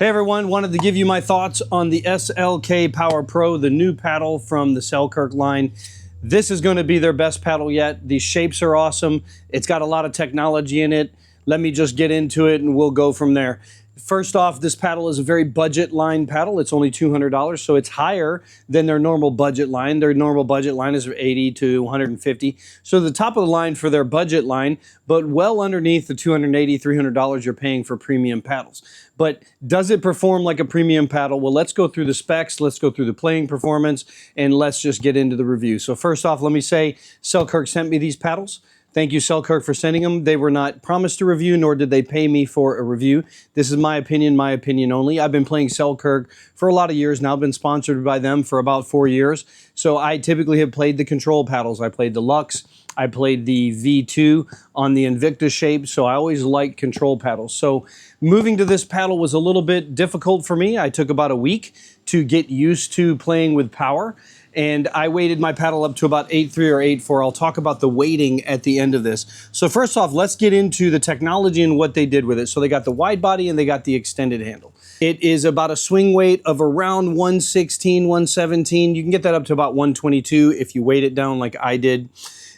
Hey everyone, wanted to give you my thoughts on the SLK Power Pro, the new paddle from the Selkirk line. This is going to be their best paddle yet. These shapes are awesome. It's got a lot of technology in it. Let me just get into it and we'll go from there. First off, this paddle is a very budget line paddle. It's only $200, so it's higher than their normal budget line. Their normal budget line is $80 to $150. So the top of the line for their budget line, but well underneath the $280, $300 you're paying for premium paddles. But does it perform like a premium paddle? Well, let's go through the specs, let's go through the playing performance, and let's just get into the review. So first off, let me say Selkirk sent me these paddles. Thank you, Selkirk, for sending them. They were not promised a review, nor did they pay me for a review. This is my opinion only. I've been playing Selkirk for a lot of years now. I've been sponsored by them for about 4 years. So I typically have played the control paddles. I played the Lux. I played the V2 on the Invicta shape, so I always like control paddles. So moving to this paddle was a little bit difficult for me. I took about a week to get used to playing with power. And I weighted my paddle up to about 8.3 or 8.4. I'll talk about the weighting at the end of this. So first off, let's get into the technology and what they did with it. So they got the wide body and they got the extended handle. It is about a swing weight of around 116, 117. You can get that up to about 122 if you weight it down like I did.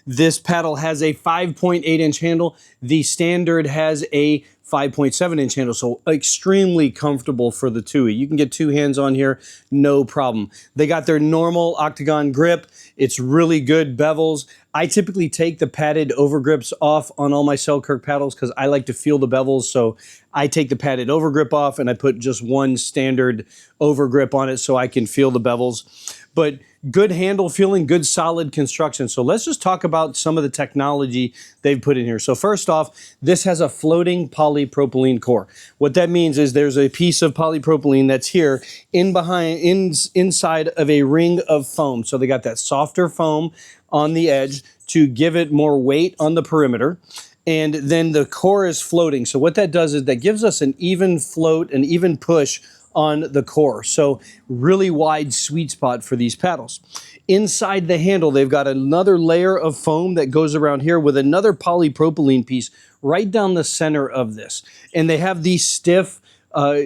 This paddle has a 5.8 inch handle. The standard has a 5.7 inch handle, so extremely comfortable for the TUI. You can get two hands on here, no problem. They got their normal octagon grip. It's really good bevels. I typically take the padded overgrips off on all my Selkirk paddles because I like to feel the bevels, so I take the padded overgrip off and I put just one standard overgrip on it so I can feel the bevels. But good handle feeling, good solid construction. So let's just talk about some of the technology they've put in here. So first off, this has a floating polypropylene core. What that means is there's a piece of polypropylene that's here inside of a ring of foam. So they got that softer foam on the edge to give it more weight on the perimeter. And then the core is floating. So what that does is that gives us an even float, an even push on the core. So really wide sweet spot for these paddles. Inside the handle, they've got another layer of foam that goes around here with another polypropylene piece right down the center of this. And they have these stiff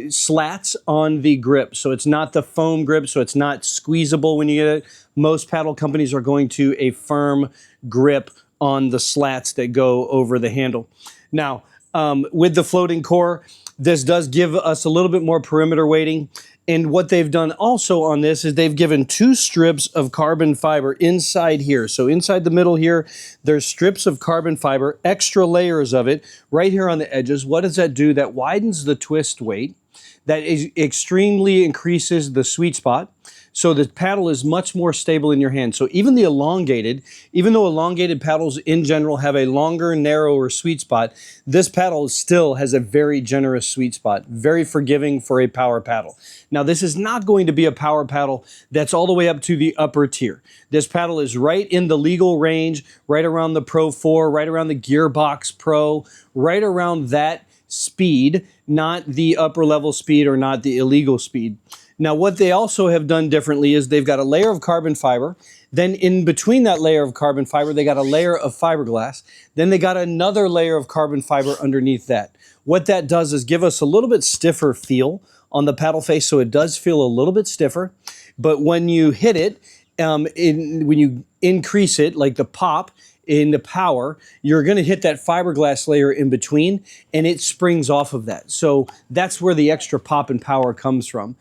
slats on the grip. So it's not the foam grip, so it's not squeezable when you get it. Most paddle companies are going to a firm grip on the slats that go over the handle. Now, with the floating core, this does give us a little bit more perimeter weighting. And what they've done also on this is they've given two strips of carbon fiber inside here. So inside the middle here, there's strips of carbon fiber, extra layers of it right here on the edges. What does that do? That widens the twist weight. That extremely increases the sweet spot. So the paddle is much more stable in your hand. So even though elongated paddles in general have a longer, narrower sweet spot, this paddle still has a very generous sweet spot, very forgiving for a power paddle. Now, this is not going to be a power paddle that's all the way up to the upper tier. This paddle is right in the legal range, right around the Pro 4, right around the Gearbox Pro, right around that speed, not the upper level speed or not the illegal speed. Now, what they also have done differently is they've got a layer of carbon fiber. Then in between that layer of carbon fiber, they got a layer of fiberglass. Then they got another layer of carbon fiber underneath that. What that does is give us a little bit stiffer feel on the paddle face, so it does feel a little bit stiffer. But when you hit it, when you increase it, like the pop, in the power, you're going to hit that fiberglass layer in between, and it springs off of that. So that's where the extra pop and power comes from.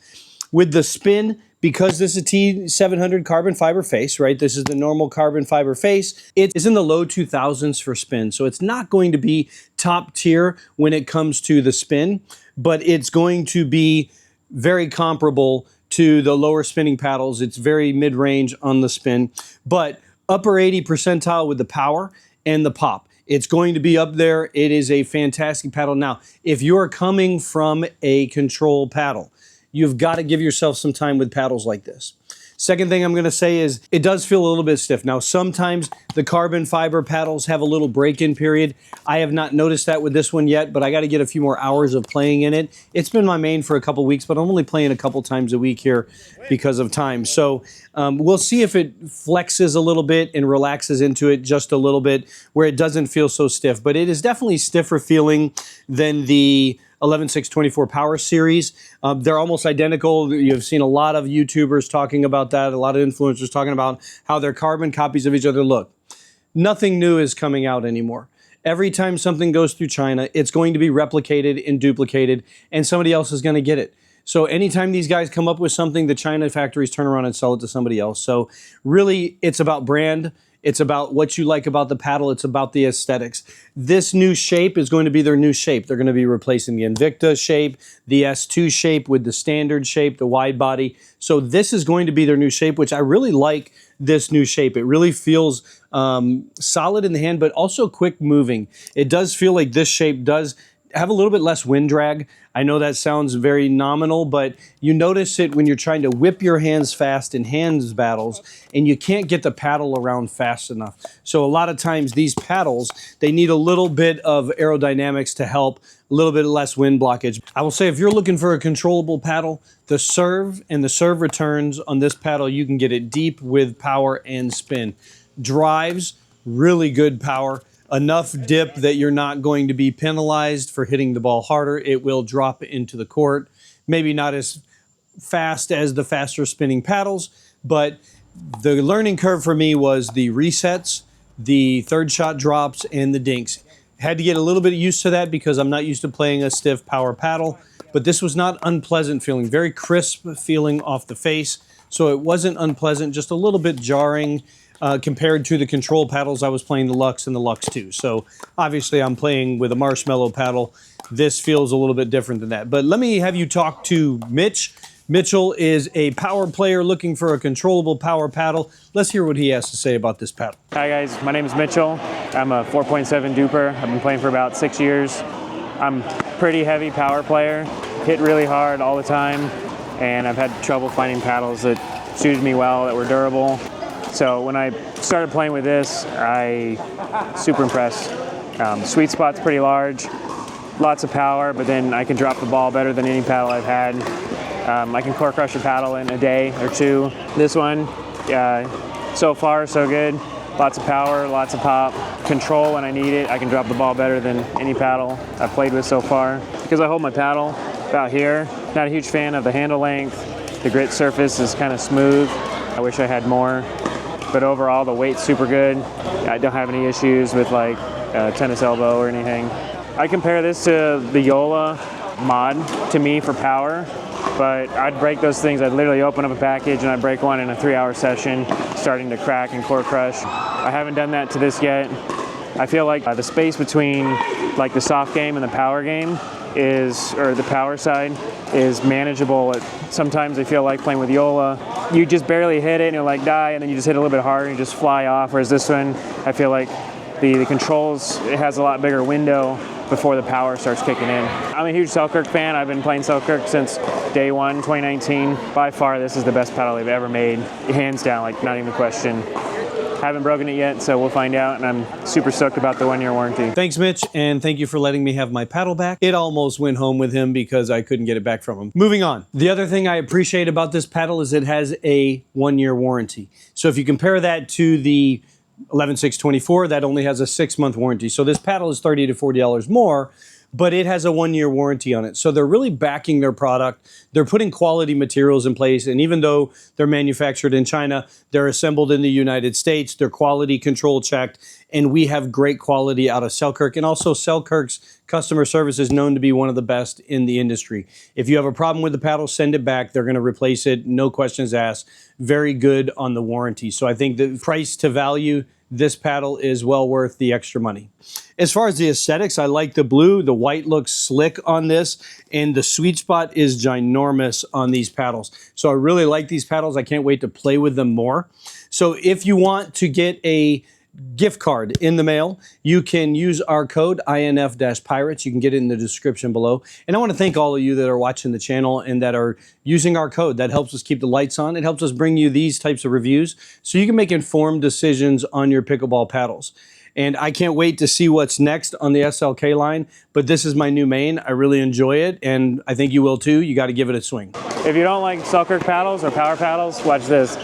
With the spin, because this is a T700 carbon fiber face, right? This is the normal carbon fiber face. It is in the low 2000s for spin. So it's not going to be top tier when it comes to the spin, but it's going to be very comparable to the lower spinning paddles. It's very mid-range on the spin, but upper 80 percentile with the power and the pop. It's going to be up there. It is a fantastic paddle. Now, if you're coming from a control paddle, you've got to give yourself some time with paddles like this. Second thing I'm going to say is it does feel a little bit stiff. Now, sometimes the carbon fiber paddles have a little break-in period. I have not noticed that with this one yet, but I got to get a few more hours of playing in it. It's been my main for a couple weeks, but I'm only playing a couple times a week here because of time. So we'll see if it flexes a little bit and relaxes into it just a little bit where it doesn't feel so stiff. But it is definitely stiffer feeling than the 11624 Power series. They're almost identical. You've seen a lot of YouTubers talking about that, a lot of influencers talking about how they're carbon copies of each other. Look, nothing new is coming out anymore. Every time something goes through China, it's going to be replicated and duplicated, and somebody else is going to get it. So anytime these guys come up with something, the China factories turn around and sell it to somebody else. So really, it's about brand. It's about what you like about the paddle. It's about the aesthetics. This new shape is going to be their new shape. They're going to be replacing the Invicta shape, the S2 shape with the standard shape, the wide body. So this is going to be their new shape, which I really like this new shape. It really feels solid in the hand, but also quick moving. It does feel like this shape does have a little bit less wind drag. I know that sounds very nominal, but you notice it when you're trying to whip your hands fast in hands battles and you can't get the paddle around fast enough. So a lot of times these paddles, they need a little bit of aerodynamics to help, a little bit less wind blockage. I will say if you're looking for a controllable paddle, the serve and the serve returns on this paddle, you can get it deep with power and spin. Drives, really good power. Enough dip that you're not going to be penalized for hitting the ball harder. It will drop into the court. Maybe not as fast as the faster spinning paddles, but the learning curve for me was the resets, the third shot drops, and the dinks. Had to get a little bit used to that because I'm not used to playing a stiff power paddle, but this was not unpleasant feeling. Very crisp feeling off the face, so it wasn't unpleasant, just a little bit jarring compared to the control paddles I was playing, the Lux and the Lux 2. So obviously I'm playing with a marshmallow paddle. This feels a little bit different than that. But let me have you talk to Mitch. Mitchell is a power player looking for a controllable power paddle. Let's hear what he has to say about this paddle. Hi guys, my name is Mitchell. I'm a 4.7 duper. I've been playing for about 6 years. I'm a pretty heavy power player, hit really hard all the time, and I've had trouble finding paddles that suited me well, that were durable. So when I started playing with this, I super impressed. Sweet spot's pretty large, lots of power, but then I can drop the ball better than any paddle I've had. I can core crush a paddle in a day or two. This one, so far so good. Lots of power, lots of pop. Control when I need it. I can drop the ball better than any paddle I've played with so far. Because I hold my paddle about here, not a huge fan of the handle length. The grit surface is kind of smooth. I wish I had more. But overall, the weight's super good. I don't have any issues with like tennis elbow or anything. I compare this to the Yola mod to me for power, but I'd break those things. I'd literally open up a package and I'd break one in a 3-hour session, starting to crack and core crush. I haven't done that to this yet. I feel like the space between like the soft game and the power game or the power side is manageable. Sometimes I feel like playing with Yola, you just barely hit it and you're like die, and then you just hit a little bit harder and you just fly off. Whereas this one, I feel like the controls, it has a lot bigger window before the power starts kicking in. I'm a huge Selkirk fan. I've been playing Selkirk since day one, 2019. By far, this is the best paddle they've ever made. Hands down, like not even a question. Haven't broken it yet, so we'll find out, and I'm super stoked about the 1-year warranty. Thanks, Mitch, and thank you for letting me have my paddle back. It almost went home with him because I couldn't get it back from him. Moving on. The other thing I appreciate about this paddle is it has a 1-year warranty. So if you compare that to the 11624, that only has a 6-month warranty. So this paddle is $30 to $40 more, but it has a 1-year warranty on it. So they're really backing their product. They're putting quality materials in place. And even though they're manufactured in China, they're assembled in the United States. They're quality control checked. And we have great quality out of Selkirk. And also Selkirk's customer service is known to be one of the best in the industry. If you have a problem with the paddle, send it back. They're going to replace it. No questions asked. Very good on the warranty. So I think the price to value, this paddle is well worth the extra money. As far as the aesthetics, I like the blue. The white looks slick on this, and the sweet spot is ginormous on these paddles. So I really like these paddles. I can't wait to play with them more. So if you want to get a gift card in the mail, you can use our code INF-Pirates. You can get it in the description below. And I want to thank all of you that are watching the channel and that are using our code. That helps us keep the lights on. It helps us bring you these types of reviews so you can make informed decisions on your pickleball paddles. And I can't wait to see what's next on the SLK line, but this is my new main. I really enjoy it, and I think you will too. You got to give it a swing. If you don't like Selkirk paddles or power paddles, watch this.